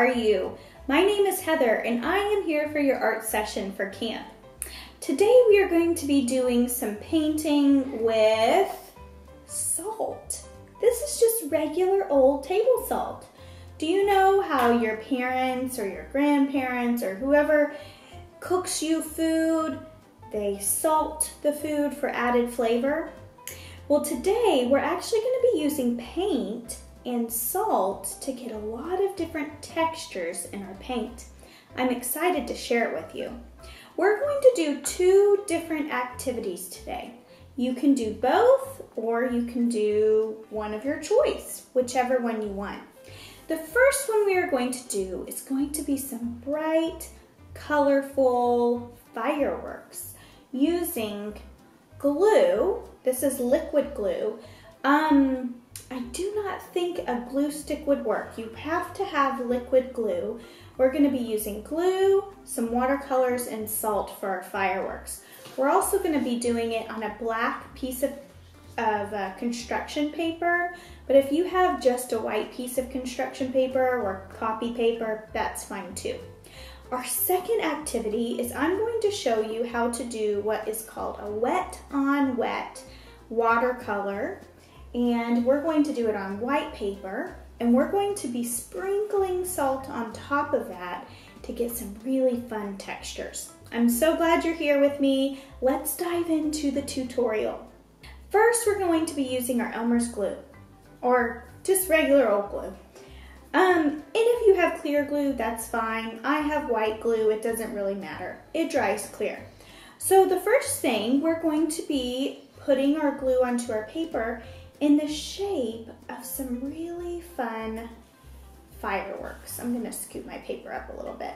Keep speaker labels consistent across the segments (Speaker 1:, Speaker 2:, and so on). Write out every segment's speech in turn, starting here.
Speaker 1: are you? My name is Heather and I am here for your art session for camp. Today we are going to be doing some painting with salt. This is just regular old table salt. Do you know how your parents or your grandparents or whoever cooks you food, they salt the food for added flavor? Well, today we're actually going to be using paint and salt to get a lot of different textures in our paint. I'm excited to share it with you. We're going to do two different activities today. You can do both or you can do one of your choice, whichever one you want. The first one we are going to do is going to be some bright, colorful fireworks using glue. This is liquid glue. I do not think a glue stick would work. You have to have liquid glue. We're going to be using glue, some watercolors, and salt for our fireworks. We're also going to be doing it on a black piece of construction paper, but if you have just a white piece of construction paper or copy paper, that's fine too. Our second activity is I'm going to show you how to do what is called a wet on wet watercolor, and we're going to do it on white paper, and we're going to be sprinkling salt on top of that to get some really fun textures. I'm so glad you're here with me. Let's dive into the tutorial. First, we're going to be using our Elmer's glue, or just regular old glue. And if you have clear glue, that's fine. I have white glue, it doesn't really matter. It dries clear. So the first thing, we're going to be putting our glue onto our paper in the shape of some really fun fireworks. I'm gonna scoot my paper up a little bit.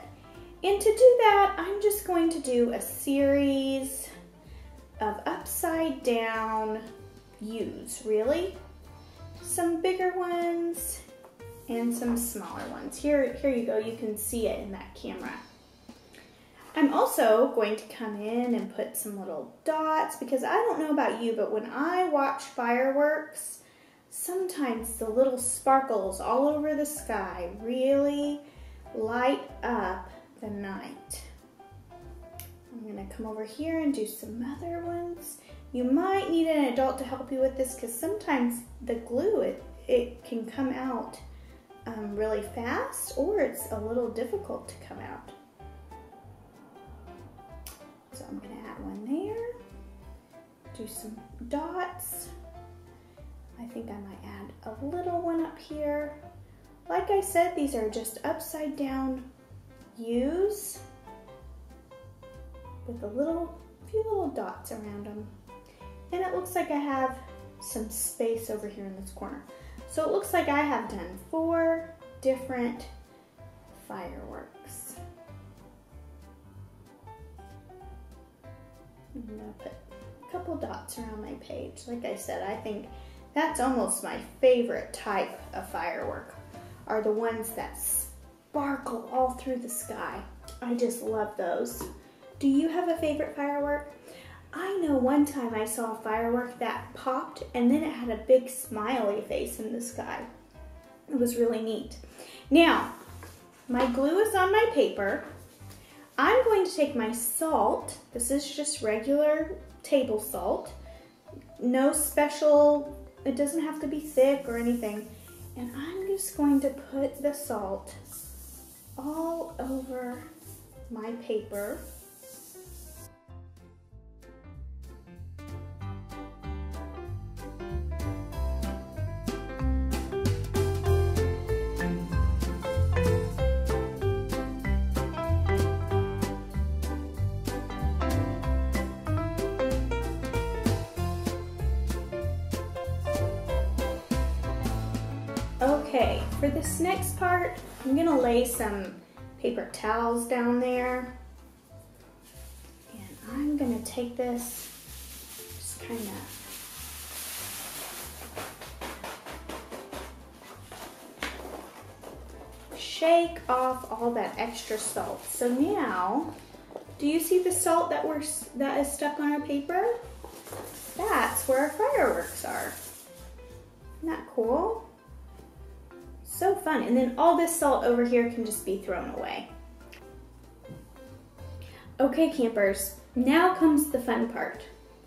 Speaker 1: And to do that, I'm just going to do a series of upside down U's, really. Some bigger ones and some smaller ones. Here you go, you can see it in that camera. I'm also going to come in and put some little dots because I don't know about you, but when I watch fireworks, sometimes the little sparkles all over the sky really light up the night. I'm gonna come over here and do some other ones. You might need an adult to help you with this because sometimes the glue, it can come out really fast, or it's a little difficult to come out. So I'm gonna add one there, do some dots. I think I might add a little one up here. Like I said, these are just upside down U's with a few little dots around them. And it looks like I have some space over here in this corner. So it looks like I have done 4 different fireworks. I'm gonna put a couple dots around my page. Like I said, I think that's almost my favorite type of firework, are the ones that sparkle all through the sky. I just love those. Do you have a favorite firework? I know one time I saw a firework that popped and then it had a big smiley face in the sky. It was really neat. Now, my glue is on my paper. I'm going to take my salt. This is just regular table salt. No special, it doesn't have to be thick or anything. And I'm just going to put the salt all over my paper. Okay, for this next part, I'm gonna lay some paper towels down there. And I'm gonna take this, just kind of shake off all that extra salt. So now, do you see the salt that is stuck on our paper? That's where our fireworks are. Isn't that cool? So fun. And then all this salt over here can just be thrown away. Okay, campers, now comes the fun part,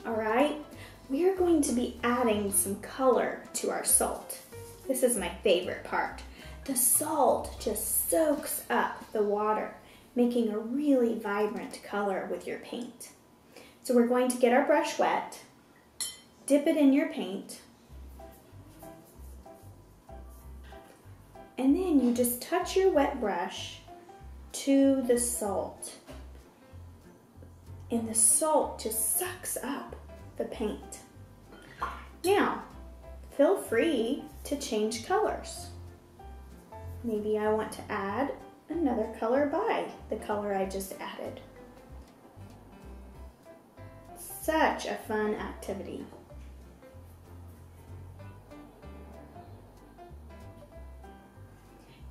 Speaker 1: all right? We are going to be adding some color to our salt. This is my favorite part. The salt just soaks up the water, making a really vibrant color with your paint. So we're going to get our brush wet, dip it in your paint, and then you just touch your wet brush to the salt. And the salt just sucks up the paint. Now, feel free to change colors. Maybe I want to add another color by the color I just added. Such a fun activity.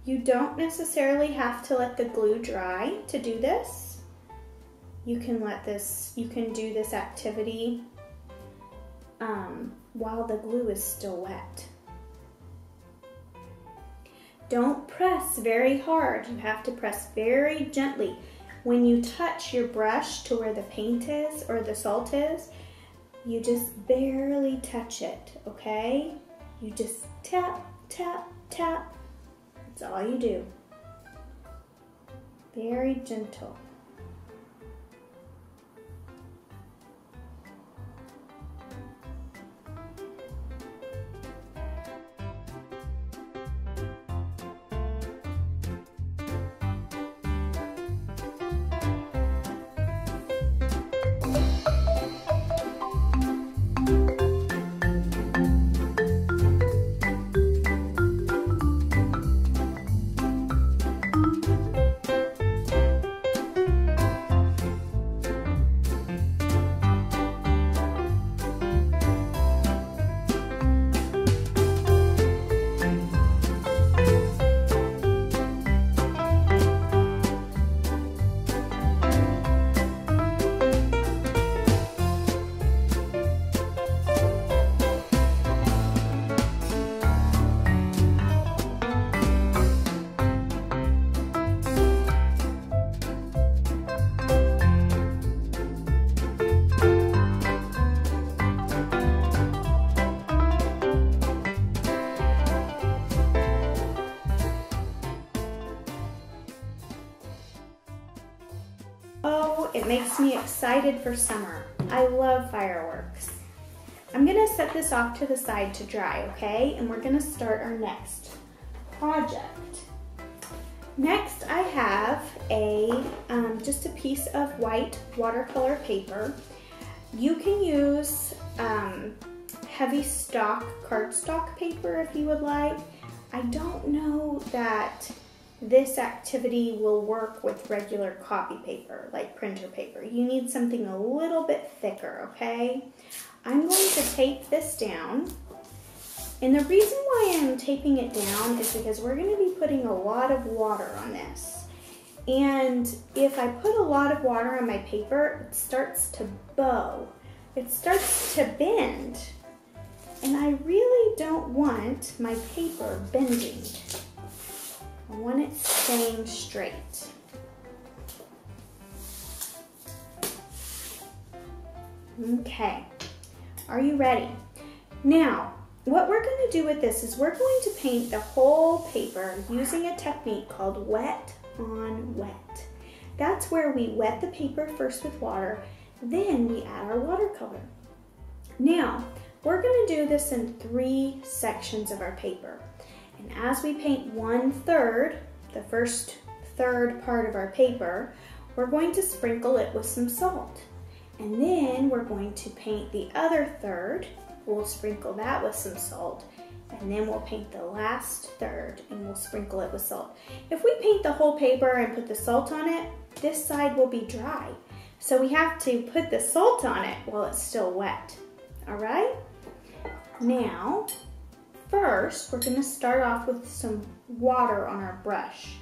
Speaker 1: You don't necessarily have to let the glue dry to do this. You can do this activity while the glue is still wet. Don't press very hard. You have to press very gently. When you touch your brush to where the paint is or the salt is, you just barely touch it, okay? You just tap, tap, tap. That's all you do. Very gentle. Oh, it makes me excited for summer. I love fireworks. I'm gonna set this off to the side to dry, okay? And we're gonna start our next project. Next, I have just a piece of white watercolor paper. You can use heavy stock cardstock paper if you would like. I don't know that this activity will work with regular copy paper, like printer paper. You need something a little bit thicker, okay? I'm going to tape this down. And the reason why I'm taping it down is because we're going to be putting a lot of water on this. And if I put a lot of water on my paper, it starts to bow. It starts to bend. And I really don't want my paper bending. I want it staying straight. Okay, are you ready? Now, what we're going to do with this is we're going to paint the whole paper using a technique called wet on wet. That's where we wet the paper first with water, then we add our watercolor. Now, we're going to do this in 3 sections of our paper. And as we paint 1/3, the first third part of our paper, we're going to sprinkle it with some salt. And then we're going to paint the other third. We'll sprinkle that with some salt. And then we'll paint the last third and we'll sprinkle it with salt. If we paint the whole paper and put the salt on it, this side will be dry. So we have to put the salt on it while it's still wet. All right? Now, first, we're going to start off with some water on our brush.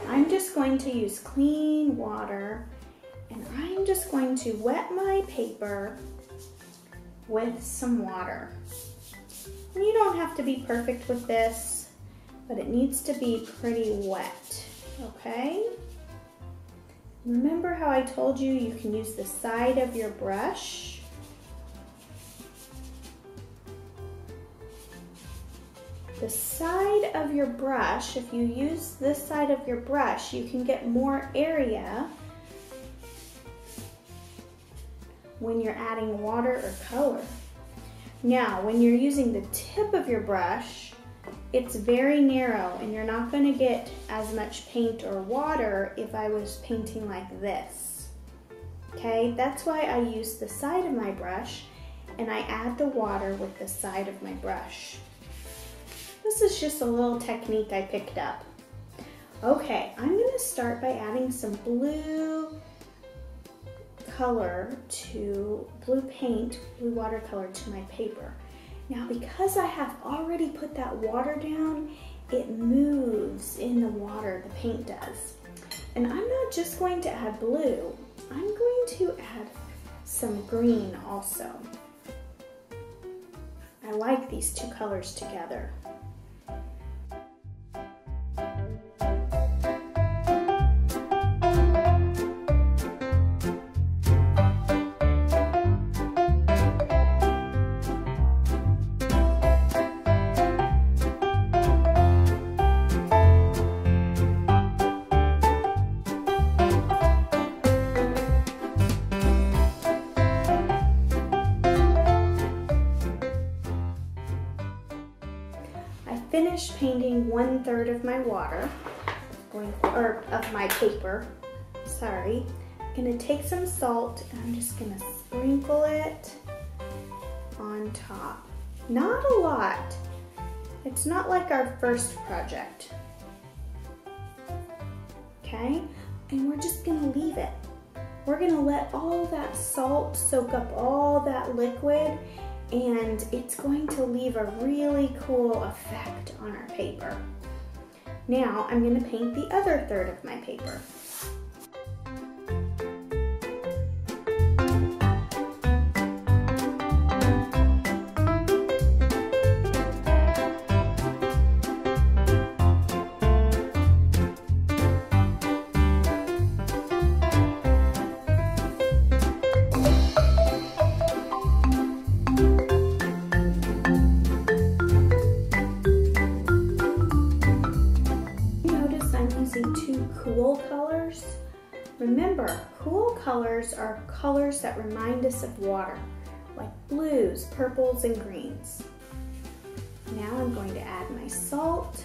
Speaker 1: I'm just going to use clean water and I'm just going to wet my paper with some water. And you don't have to be perfect with this. but it needs to be pretty wet, okay? Remember how I told you you can use the side of your brush? The side of your brush, if you use this side of your brush, you can get more area when you're adding water or color. Now, when you're using the tip of your brush, it's very narrow and you're not going to get as much paint or water if I was painting like this. Okay, that's why I use the side of my brush and I add the water with the side of my brush. This is just a little technique I picked up. Okay, I'm going to start by adding some blue paint, blue watercolor to my paper. Now, because I have already put that water down, it moves in the water, the paint does. And I'm not just going to add blue, I'm going to add some green also. I like these two colors together. Finished painting 1/3 of my water, of my paper, sorry. I'm gonna take some salt and I'm just gonna sprinkle it on top. Not a lot. It's not like our first project. Okay, and we're just gonna leave it. We're gonna let all that salt soak up all that liquid, and it's going to leave a really cool effect on our paper. Now I'm going to paint the other 1/3 of my paper. Cool colors. Remember, cool colors are colors that remind us of water, like blues, purples, and greens. Now I'm going to add my salt.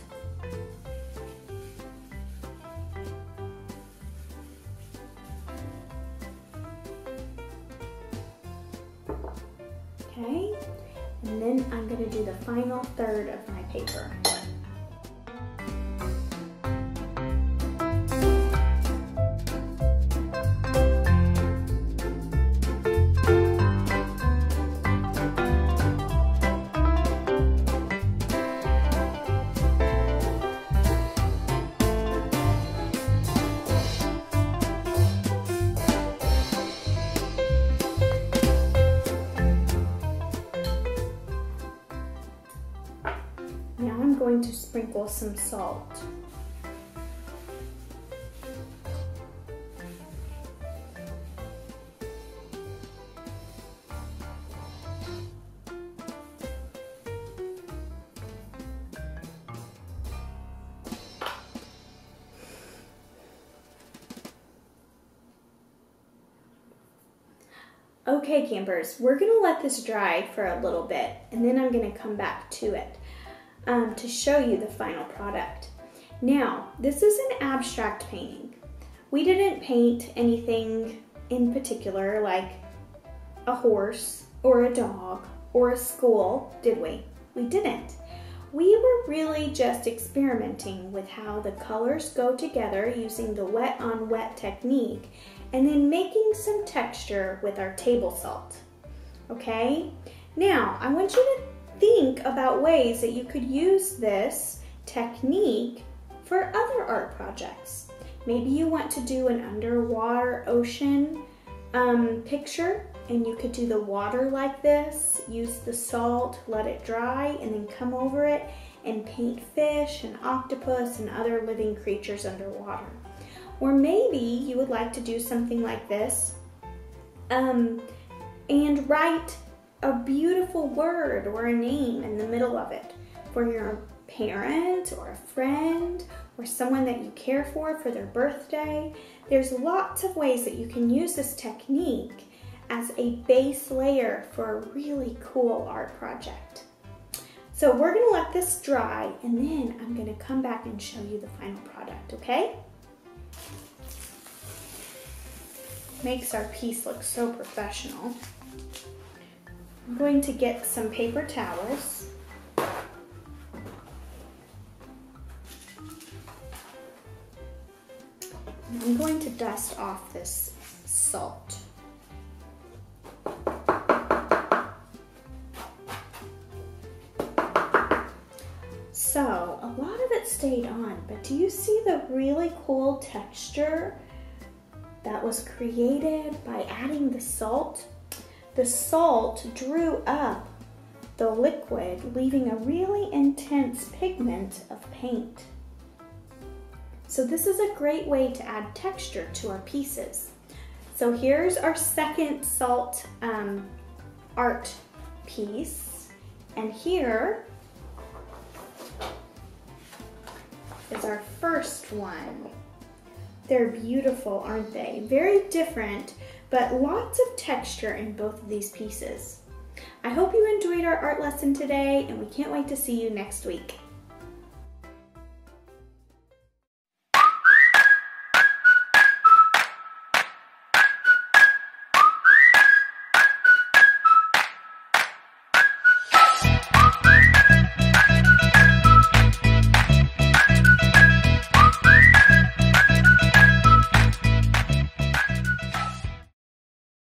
Speaker 1: Okay, and then I'm going to do the final 1/3 of my paper. Now I'm going to sprinkle some salt. Okay, campers, we're gonna let this dry for a little bit and then I'm gonna come back to it to show you the final product. Now, this is an abstract painting. We didn't paint anything in particular like a horse or a dog or a school, did we? We didn't. We were really just experimenting with how the colors go together using the wet on wet technique and then making some texture with our table salt, okay? Now, I want you to think about ways that you could use this technique for other art projects. Maybe you want to do an underwater ocean picture and you could do the water like this, use the salt, let it dry, and then come over it and paint fish and octopus and other living creatures underwater. Or maybe you would like to do something like this and write a beautiful word or a name in the middle of it for your parent or a friend or someone that you care for their birthday. There's lots of ways that you can use this technique as a base layer for a really cool art project. So we're gonna let this dry, and then I'm gonna come back and show you the final product, okay? Makes our piece look so professional. I'm going to get some paper towels. I'm going to dust off this salt. So, a lot of it stayed on, but do you see the really cool texture that was created by adding the salt? The salt drew up the liquid, leaving a really intense pigment of paint. So this is a great way to add texture to our pieces. So here's our second salt art piece, and here is our first one. They're beautiful, aren't they? Very different, but lots of texture in both of these pieces. I hope you enjoyed our art lesson today, and we can't wait to see you next week.